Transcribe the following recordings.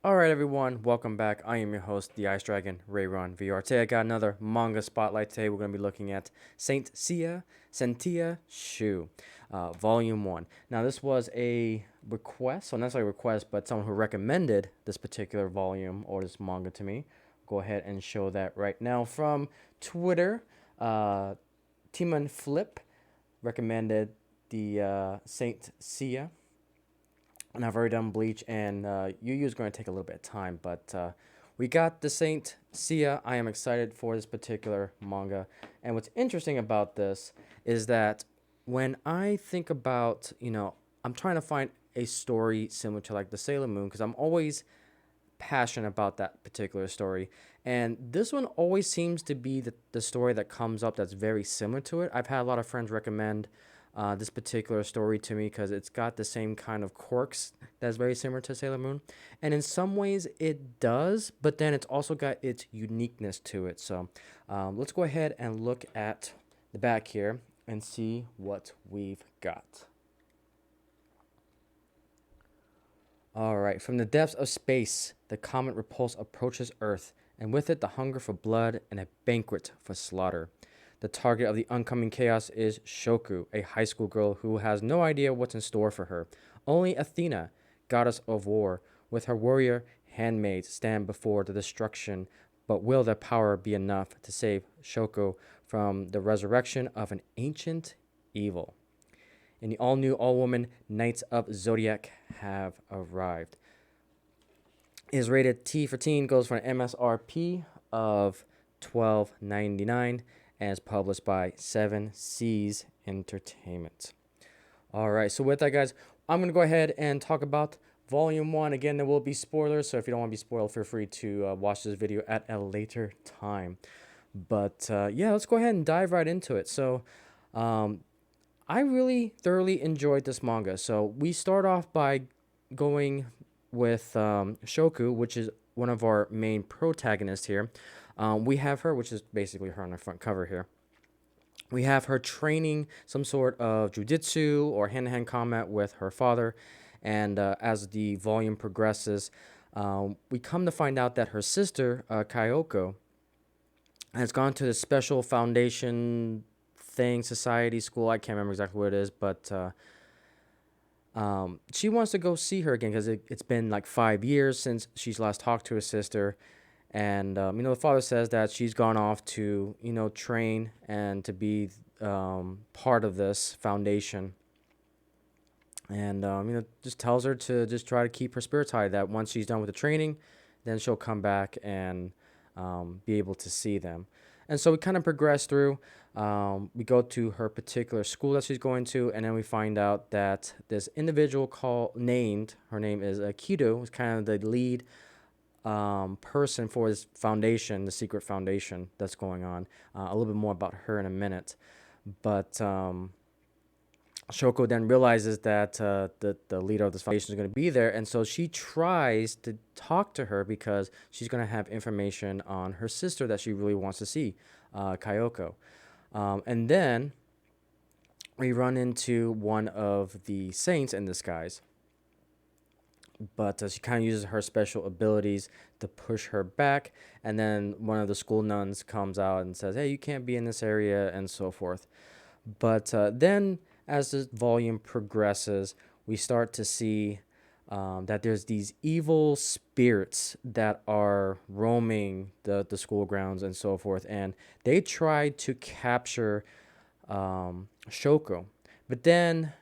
Alright everyone, welcome back. I am your host, the Ice Dragon, Rayron VR. Today I got another manga spotlight. Today we're going to be looking at Saint Seiya Sentia Shu, Volume 1. Now this was a request, so not necessarily a request, but someone who recommended this particular volume or this manga to me. Go ahead and show that right now from Twitter. Timon Flip recommended the Saint Seiya, and I've already done Bleach, and Yu Yu is going to take a little bit of time, but we got the Saint Seiya. I am excited for this particular manga, and what's interesting about this is that when I think about, I'm trying to find a story similar to like the Sailor Moon, because I'm always passionate about that particular story. And this one always seems to be the story that comes up that's very similar to it. I've had a lot of friends recommend this particular story to me because it's got the same kind of quirks that's very similar to Sailor Moon. And in some ways it does, but then it's also got its uniqueness to it. So let's go ahead and look at the back here and see what we've got. All right, from the depths of space, the comet Repulse approaches Earth, and with it the hunger for blood and a banquet for slaughter. The target of the oncoming chaos is Shoku, a high school girl who has no idea what's in store for her. Only Athena, goddess of war, with her warrior handmaids stand before the destruction, but will their power be enough to save Shoku from the resurrection of an ancient evil? And the all-new, all-woman Knights of Zodiac have arrived. It is rated T for teen, goes for an MSRP of $12.99, and is published by Seven Seas Entertainment. All right, so with that, guys, I'm going to go ahead and talk about Volume 1. Again, there will be spoilers, so if you don't want to be spoiled, feel free to watch this video at a later time. But yeah, let's go ahead and dive right into it. So I really thoroughly enjoyed this manga. So we start off by going with Shoku, which is one of our main protagonists here. We have her, which is basically her on the front cover here. We have her training some sort of jujitsu or hand-to-hand combat with her father. And as the volume progresses, we come to find out that her sister, Kyoko, has gone to the special foundation thing, society, school. I can't remember exactly what it is, but she wants to go see her again because it's been like 5 years since she's last talked to her sister. And, the father says that she's gone off to, train and to be part of this foundation. And, just tells her to just try to keep her spirits high, that once she's done with the training, then she'll come back and be able to see them. And so we kind of progress through. We go to her particular school that she's going to, and then we find out that this individual her name is Kido, who's kind of the lead person for this foundation, the secret foundation that's going on. A little bit more about her in a minute. But Shoko then realizes that the leader of this foundation is going to be there, and so she tries to talk to her because she's going to have information on her sister that she really wants to see, Kyoko. And then we run into one of the saints in disguise, but she kind of uses her special abilities to push her back, and then one of the school nuns comes out and says, hey, you can't be in this area, and so forth. But then as the volume progresses, we start to see that there's these evil spirits that are roaming the school grounds and so forth, and they try to capture Shoko. But then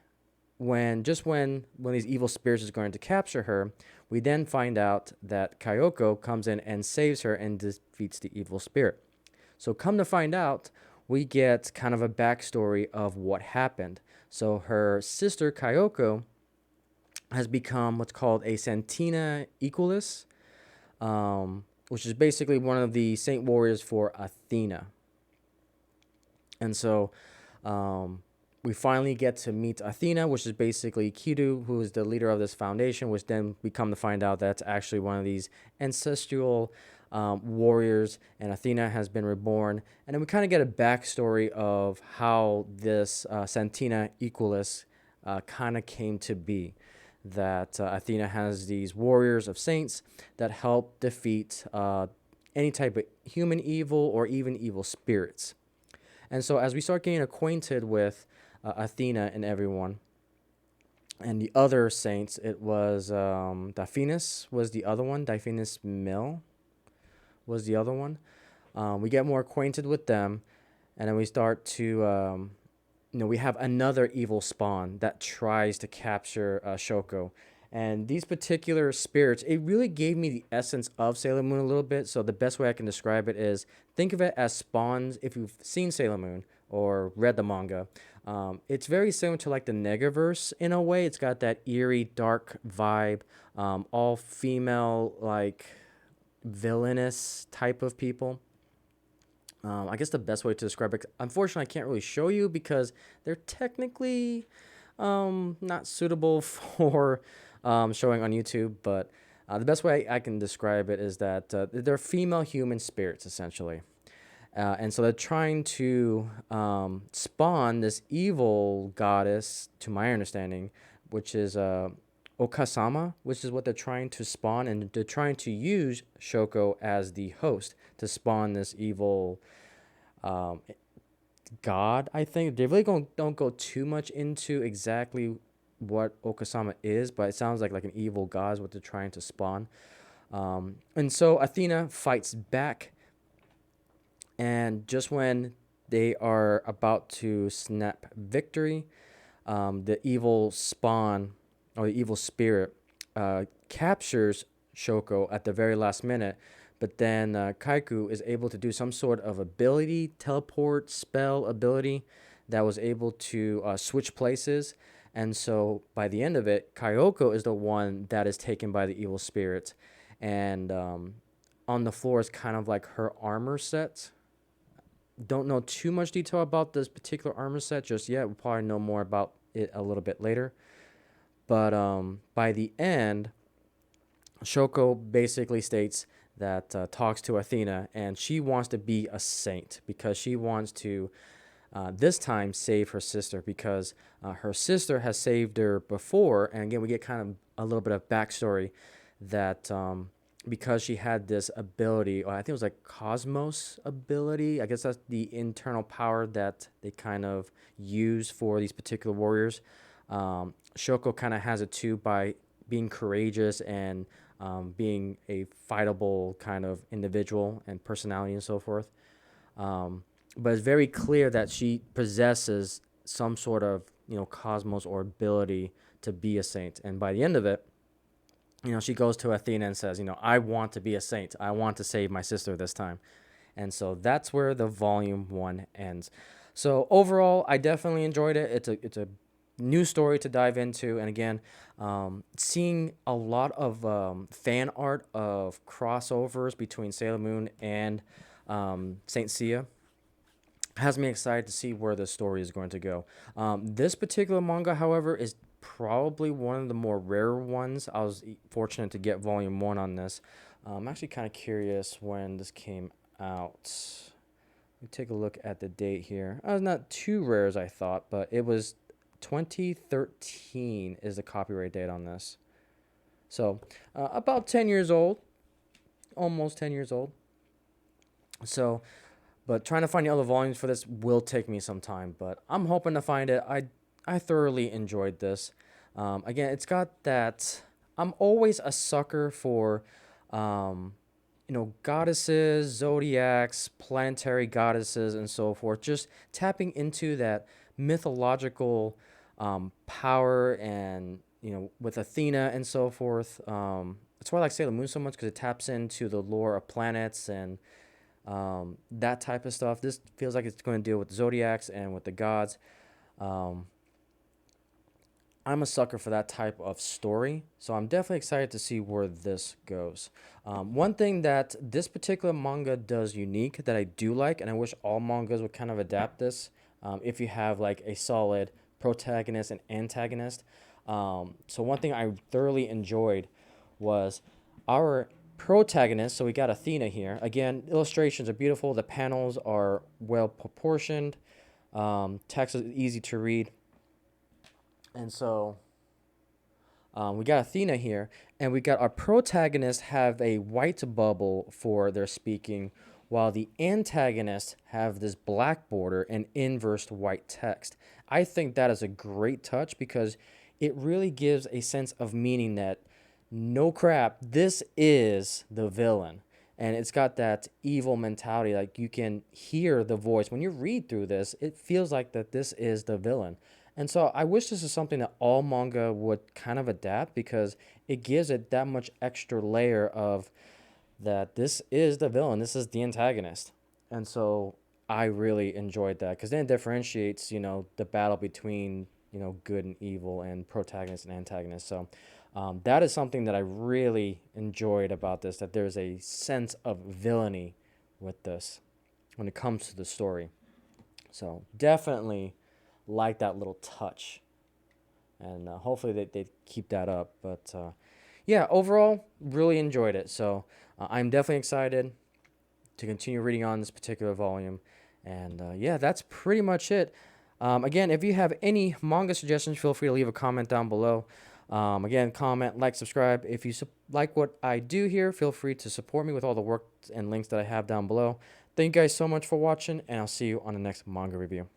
when these evil spirits is going to capture her, we then find out that Kyoko comes in and saves her and defeats the evil spirit. So come to find out, we get kind of a backstory of what happened. So her sister Kyoko has become what's called a Santina Equalis, which is basically one of the saint warriors for Athena. And so we finally get to meet Athena, which is basically Kidu, who is the leader of this foundation, which then we come to find out that's actually one of these ancestral warriors, and Athena has been reborn. And then we kind of get a backstory of how this Santina Equalis kind of came to be. that Athena has these warriors of saints that help defeat any type of human evil or even evil spirits. And so as we start getting acquainted with Athena and everyone, and the other saints, it was Daphinus was the other one. Daphinus Mill was the other one. We get more acquainted with them, and then we start to, we have another evil spawn that tries to capture Shoko. And these particular spirits, it really gave me the essence of Sailor Moon a little bit. So the best way I can describe it is think of it as spawns. If you've seen Sailor Moon or read the manga, it's very similar to like the Negaverse in a way. It's got that eerie, dark vibe, all female, like villainous type of people. I guess the best way to describe it, unfortunately, I can't really show you because they're technically not suitable for showing on YouTube. But the best way I can describe it is that they're female human spirits, essentially. And so they're trying to spawn this evil goddess, to my understanding, which is Okasama, which is what they're trying to spawn. And they're trying to use Shoko as the host to spawn this evil um, god. I think they really don't go too much into exactly what Okasama is, but it sounds like an evil god is what they're trying to spawn. And so Athena fights back, and just when they are about to snap victory, the evil spawn or the evil spirit captures Shoko at the very last minute. But then Kaiku is able to do some sort of ability, teleport spell ability that was able to switch places. And so by the end of it, Kyoko is the one that is taken by the evil spirit. And on the floor is kind of like her armor set. Don't know too much detail about this particular armor set just yet. We'll probably know more about it a little bit later. But by the end, Shoko basically states that talks to Athena, and she wants to be a saint because she wants to this time save her sister because her sister has saved her before. And again, we get kind of a little bit of backstory that because she had this ability, or I think it was like Cosmos ability. I guess that's the internal power that they kind of use for these particular warriors. Shoko kind of has it too by being courageous and being a fightable kind of individual and personality and so forth. But it's very clear that she possesses some sort of cosmos or ability to be a saint. And by the end of it, she goes to Athena and says, I want to be a saint. I want to save my sister this time. And so that's where the volume 1 ends. So overall, I definitely enjoyed it. It's a new story to dive into. And again, seeing a lot of fan art of crossovers between Sailor Moon and Saint Seiya has me excited to see where the story is going to go. This particular manga, however, is probably one of the more rare ones. I was fortunate to get volume 1 on this. I'm actually kind of curious when this came out. Let me take a look at the date here. It's not too rare as I thought, but it was 2013 is the copyright date on this. So about 10 years old, almost 10 years old. So, but trying to find the other volumes for this will take me some time, but I'm hoping to find it. I thoroughly enjoyed this. Again, it's got that. I'm always a sucker for, goddesses, zodiacs, planetary goddesses, and so forth. Just tapping into that mythological power, and with Athena and so forth. That's why I like Sailor Moon so much because it taps into the lore of planets and that type of stuff. This feels like it's going to deal with the zodiacs and with the gods. I'm a sucker for that type of story, so I'm definitely excited to see where this goes. One thing that this particular manga does unique that I do like, and I wish all mangas would kind of adapt this, if you have like a solid protagonist and antagonist. So one thing I thoroughly enjoyed was our protagonist. So we got Athena here. Again, illustrations are beautiful. The panels are well proportioned. Text is easy to read. And so We got Athena here, and we got our protagonists have a white bubble for their speaking, while the antagonists have this black border and inversed white text. I think that is a great touch because it really gives a sense of meaning that no crap, this is the villain. And it's got that evil mentality. Like you can hear the voice. When you read through this, it feels like that this is the villain. And so I wish this is something that all manga would kind of adapt because it gives it that much extra layer of that this is the villain, this is the antagonist. And so I really enjoyed that because then it differentiates, the battle between, good and evil and protagonist and antagonist. So that is something that I really enjoyed about this, that there's a sense of villainy with this when it comes to the story. So definitely like that little touch. And hopefully they keep that up. But yeah, overall, really enjoyed it. So I'm definitely excited to continue reading on this particular volume. And yeah, that's pretty much it. Again, if you have any manga suggestions, feel free to leave a comment down below. Again, comment, like, subscribe. If you like what I do here, feel free to support me with all the work and links that I have down below. Thank you guys so much for watching, and I'll see you on the next manga review.